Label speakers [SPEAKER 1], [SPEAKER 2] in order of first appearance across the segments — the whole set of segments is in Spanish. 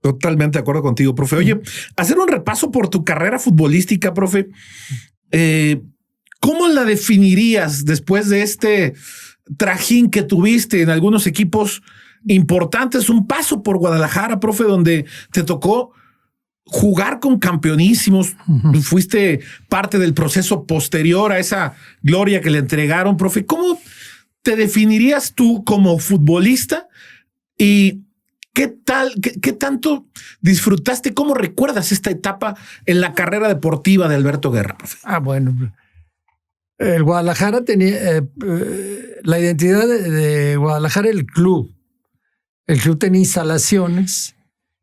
[SPEAKER 1] Totalmente de acuerdo contigo, profe. Oye, hacer un repaso por tu carrera futbolística, profe. ¿Cómo la definirías después de este trajín que tuviste en algunos equipos importantes? Un paso por Guadalajara, profe, donde te tocó jugar con campeonísimos. Fuiste parte del proceso posterior a esa gloria que le entregaron, profe. ¿Cómo te definirías tú como futbolista y qué tanto disfrutaste? ¿Cómo recuerdas esta etapa en la carrera deportiva de Alberto Guerra, profe?
[SPEAKER 2] Bueno, el Guadalajara tenía la identidad de Guadalajara, el club. El club tenía instalaciones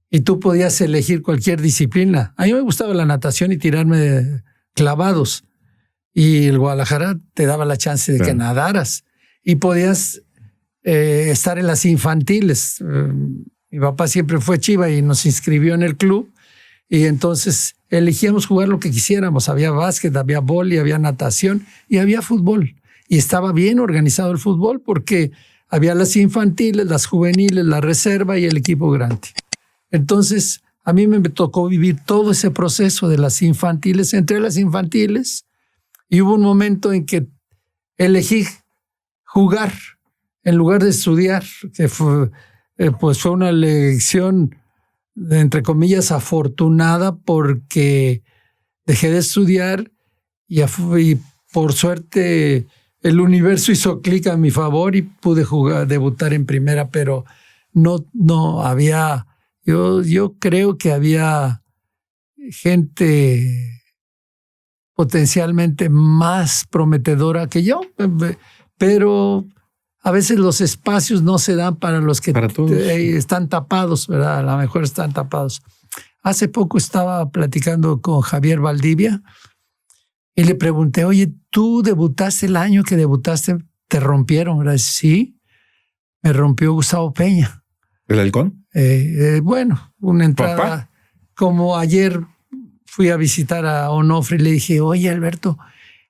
[SPEAKER 2] y tú podías elegir cualquier disciplina. A mí me gustaba la natación y tirarme de clavados. Y el Guadalajara te daba la chance de que nadaras. Y podías estar en las infantiles. Mi papá siempre fue Chiva y nos inscribió en el club. Y entonces elegíamos jugar lo que quisiéramos. Había básquet, había vóley, había natación y había fútbol. Y estaba bien organizado el fútbol porque había las infantiles, las juveniles, la reserva y el equipo grande. Entonces, a mí me tocó vivir todo ese proceso de las infantiles. Entré a las infantiles y hubo un momento en que elegí jugar en lugar de estudiar, que fue una elección, entre comillas, afortunada, porque dejé de estudiar y por suerte el universo hizo clic a mi favor y pude debutar en primera, pero no había... Yo creo que había gente potencialmente más prometedora que yo, pero a veces los espacios no se dan para los que están tapados, ¿verdad? A lo mejor están tapados. Hace poco estaba platicando con Javier Valdivia y le pregunté, oye, ¿tú debutaste el año que debutaste? ¿Te rompieron? ¿Verdad? Sí, me rompió Gustavo Peña.
[SPEAKER 1] ¿El halcón?
[SPEAKER 2] Bueno, una entrada. ¿Papá? Como ayer fui a visitar a Onofre y le dije, oye, Alberto,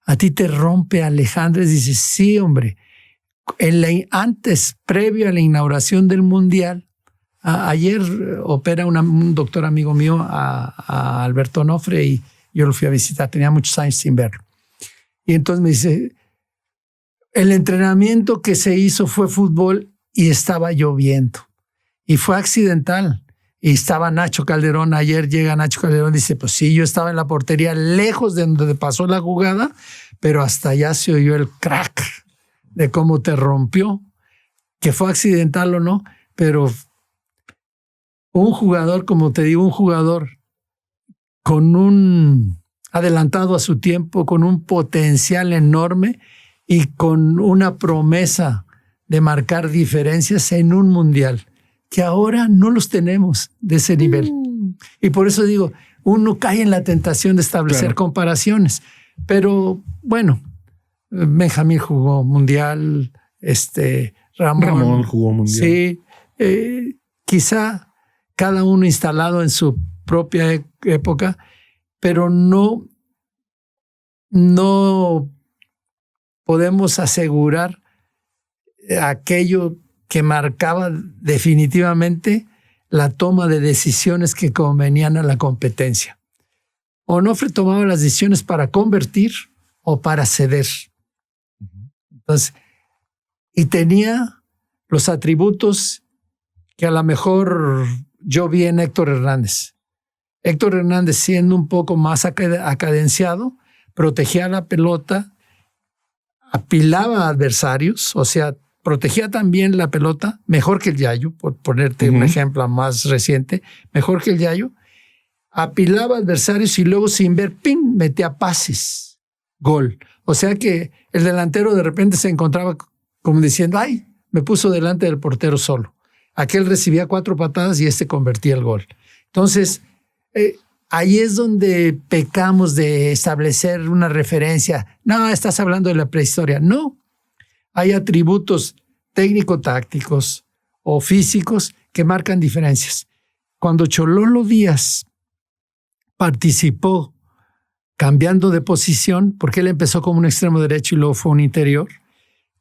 [SPEAKER 2] ¿a ti te rompe Alejandro? Y dice, sí, hombre. Previo a la inauguración del Mundial, ayer opera un doctor amigo mío a Alberto Onofre y yo lo fui a visitar. Tenía muchos años sin verlo. Y entonces me dice, el entrenamiento que se hizo fue fútbol y estaba lloviendo. Y fue accidental. Y estaba Nacho Calderón. Ayer llega Nacho Calderón y dice, pues sí, yo estaba en la portería lejos de donde pasó la jugada, pero hasta allá se oyó el crack de cómo te rompió. Que fue accidental o no, pero un jugador, como te digo, un jugador con un adelantado a su tiempo, con un potencial enorme y con una promesa de marcar diferencias en un mundial, que ahora no los tenemos de ese nivel. Y por eso digo, uno cae en la tentación de establecer comparaciones. Pero bueno, Benjamín jugó mundial, Ramón
[SPEAKER 1] jugó mundial.
[SPEAKER 2] Sí, quizá cada uno instalado en su propia época, pero no podemos asegurar aquello que marcaba definitivamente la toma de decisiones que convenían a la competencia. Onofre tomaba las decisiones para convertir o para ceder. Entonces, y tenía los atributos que a lo mejor yo vi en Héctor Hernández. Héctor Hernández, siendo un poco más acadenciado, protegía la pelota, apilaba a adversarios, o sea, protegía también la pelota, mejor que el Yayo, por ponerte un ejemplo más reciente, mejor que el Yayo, apilaba adversarios y luego sin ver, ¡ping!, metía pases, gol. O sea que el delantero de repente se encontraba como diciendo, ¡ay!, me puso delante del portero solo. Aquel recibía 4 patadas y convertía el gol. Entonces, ahí es donde pecamos de establecer una referencia. No, estás hablando de la prehistoria. No. Hay atributos técnico-tácticos o físicos que marcan diferencias. Cuando Chololo Díaz participó cambiando de posición, porque él empezó como un extremo derecho y luego fue un interior,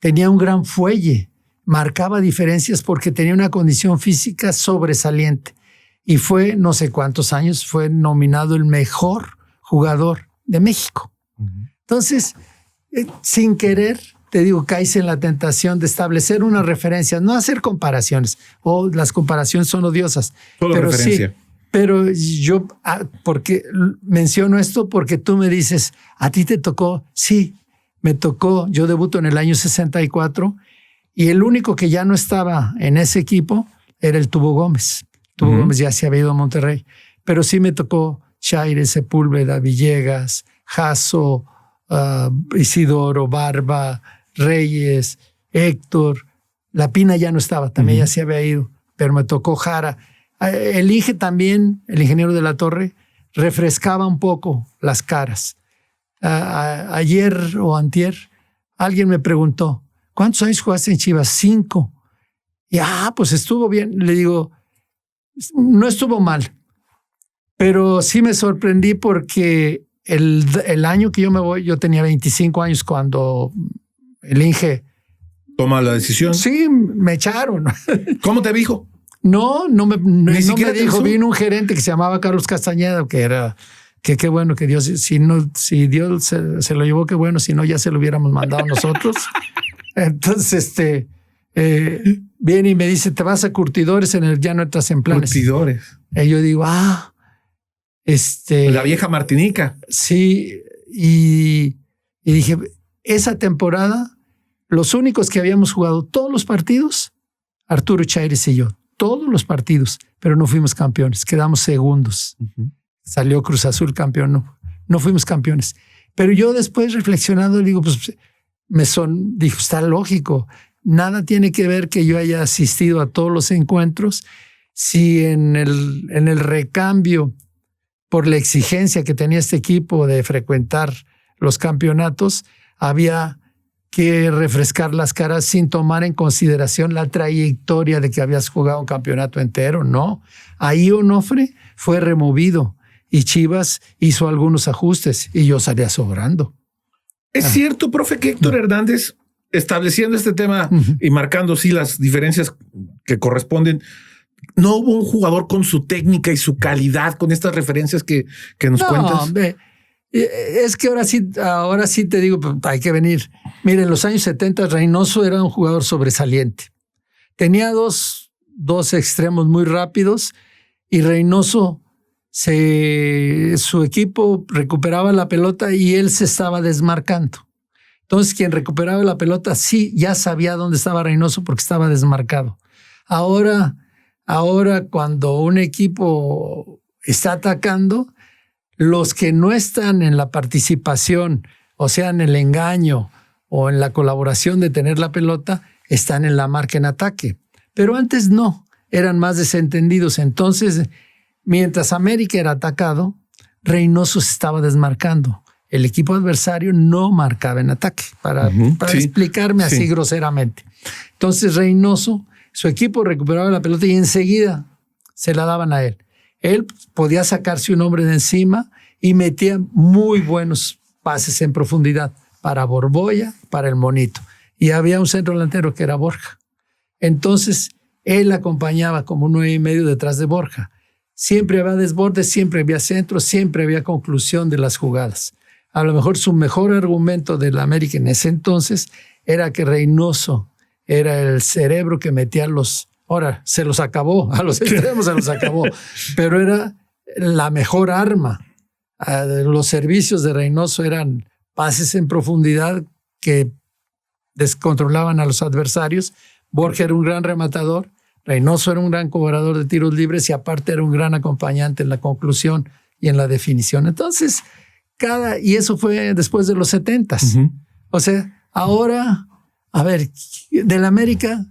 [SPEAKER 2] tenía un gran fuelle, marcaba diferencias porque tenía una condición física sobresaliente. y fue no sé cuántos años, fue nominado el mejor jugador de México. Entonces, sin querer, te digo, caes en la tentación de establecer una referencia, no hacer comparaciones, o las comparaciones son odiosas.
[SPEAKER 1] Solo
[SPEAKER 2] pero
[SPEAKER 1] referencia.
[SPEAKER 2] Sí, pero yo, porque menciono esto porque tú me dices, ¿a ti te tocó? Sí, me tocó. Yo debuto en el año 64 y el único que ya no estaba en ese equipo era el Tubo Gómez. Tubo Gómez ya se había ido a Monterrey, pero sí me tocó Chaire, Sepúlveda, Villegas, Jasso, Isidoro, Barba, Reyes, Héctor. La Pina ya no estaba, también ya se había ido, pero me tocó Jara. El Inge también, el ingeniero de la Torre, refrescaba un poco las caras. Ayer o antier, alguien me preguntó, ¿cuántos años jugaste en Chivas? 5. Y pues estuvo bien. Le digo, no estuvo mal, pero sí me sorprendí porque el año que yo me voy, yo tenía 25 años cuando el Inge
[SPEAKER 1] toma la decisión.
[SPEAKER 2] Sí, me echaron.
[SPEAKER 1] ¿Cómo te dijo?
[SPEAKER 2] No me dijo.
[SPEAKER 1] Pensó.
[SPEAKER 2] Vino un gerente que se llamaba Carlos Castañeda, que era que qué bueno que Dios, si Dios se lo llevó, qué bueno, si no ya se lo hubiéramos mandado nosotros. Entonces, viene y me dice, te vas a Curtidores, ya no entras en planes.
[SPEAKER 1] Curtidores.
[SPEAKER 2] Y yo digo,
[SPEAKER 1] la vieja Martinica.
[SPEAKER 2] Sí, y dije, esa temporada, los únicos que habíamos jugado todos los partidos, Arturo Chaires y yo, todos los partidos, pero no fuimos campeones, quedamos segundos. Salió Cruz Azul campeón, no fuimos campeones. Pero yo después reflexionando, digo, dijo, está lógico, nada tiene que ver que yo haya asistido a todos los encuentros si en el recambio por la exigencia que tenía este equipo de frecuentar los campeonatos, había que refrescar las caras sin tomar en consideración la trayectoria de que habías jugado un campeonato entero. No, ahí Onofre fue removido y Chivas hizo algunos ajustes y yo salía sobrando.
[SPEAKER 1] Es cierto, profe, que Héctor Hernández, estableciendo este tema y marcando sí las diferencias que corresponden, no hubo un jugador con su técnica y su calidad, con estas referencias que nos cuentas.
[SPEAKER 2] Es que ahora sí te digo, hay que venir. Miren, en los años 70 Reynoso era un jugador sobresaliente. Tenía dos extremos muy rápidos y Reynoso, su equipo recuperaba la pelota y él se estaba desmarcando. Entonces quien recuperaba la pelota sí ya sabía dónde estaba Reynoso porque estaba desmarcado. Ahora cuando un equipo está atacando, los que no están en la participación, o sea, en el engaño o en la colaboración de tener la pelota, están en la marca en ataque. Pero antes no, eran más desentendidos. Entonces, mientras América era atacado, Reynoso se estaba desmarcando. El equipo adversario no marcaba en ataque, para explicarme así groseramente. Entonces, Reynoso, su equipo recuperaba la pelota y enseguida se la daban a él. Él podía sacarse un hombre de encima y metía muy buenos pases en profundidad para Borbolla, para el Monito. Y había un centro delantero que era Borja. Entonces, él acompañaba como 9.5 detrás de Borja. Siempre había desbordes, siempre había centro, siempre había conclusión de las jugadas. A lo mejor su mejor argumento de la América en ese entonces era que Reynoso era el cerebro que metía ahora se los acabó, a los extremos se los acabó, pero era la mejor arma. Los servicios de Reynoso eran pases en profundidad que descontrolaban a los adversarios. Borja era un gran rematador, Reynoso era un gran cobrador de tiros libres y aparte era un gran acompañante en la conclusión y en la definición. Entonces, y eso fue después de los 70s. O sea, ahora, a ver, del América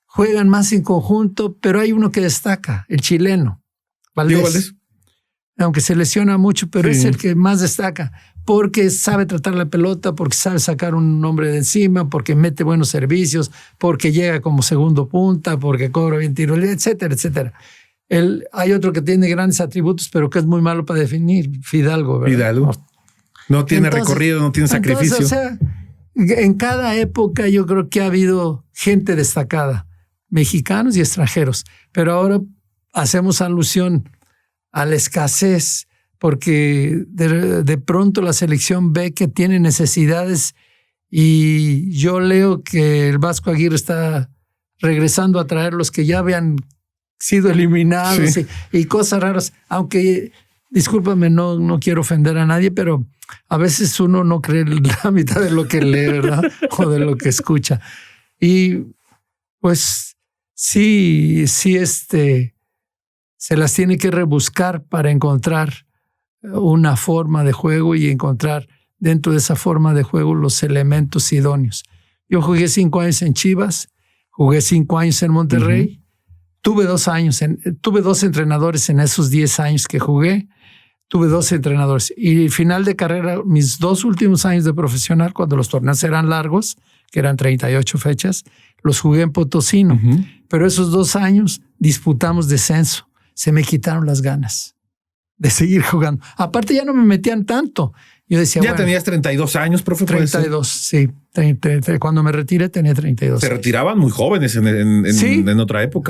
[SPEAKER 2] juegan más en conjunto, pero hay uno que destaca, el chileno, Valdés. Aunque se lesiona mucho, pero es el que más destaca, porque sabe tratar la pelota, porque sabe sacar un hombre de encima, porque mete buenos servicios, porque llega como segundo punta, porque cobra bien tiro, etcétera, etcétera. Hay otro que tiene grandes atributos, pero que es muy malo para definir, Fidalgo, ¿verdad?
[SPEAKER 1] Fidalgo. No tiene recorrido, no tiene sacrificio.
[SPEAKER 2] O sea, en cada época yo creo que ha habido gente destacada, mexicanos y extranjeros, pero ahora hacemos alusión a la escasez, porque de pronto la selección ve que tiene necesidades y yo leo que el Vasco Aguirre está regresando a traer los que ya habían sido eliminados, sí, y cosas raras, aunque discúlpame, no quiero ofender a nadie, pero a veces uno no cree la mitad de lo que lee, ¿verdad? O de lo que escucha. Y pues sí, se las tiene que rebuscar para encontrar una forma de juego y encontrar dentro de esa forma de juego los elementos idóneos. Yo jugué 5 años en Chivas, jugué 5 años en Monterrey, tuve 2 entrenadores en esos 10 años que jugué, tuve 2 entrenadores. Y final de carrera, mis 2 últimos años de profesional, cuando los torneos eran largos, que eran 38 fechas, los jugué en Potosino. Pero esos 2 años disputamos descenso. Se me quitaron las ganas de seguir jugando. Aparte ya no me metían tanto. Yo decía,
[SPEAKER 1] ya tenías 32 años, profe.
[SPEAKER 2] 32, sí. Cuando me retiré tenía 32.
[SPEAKER 1] Se retiraban muy jóvenes en
[SPEAKER 2] ¿Sí?
[SPEAKER 1] En otra época.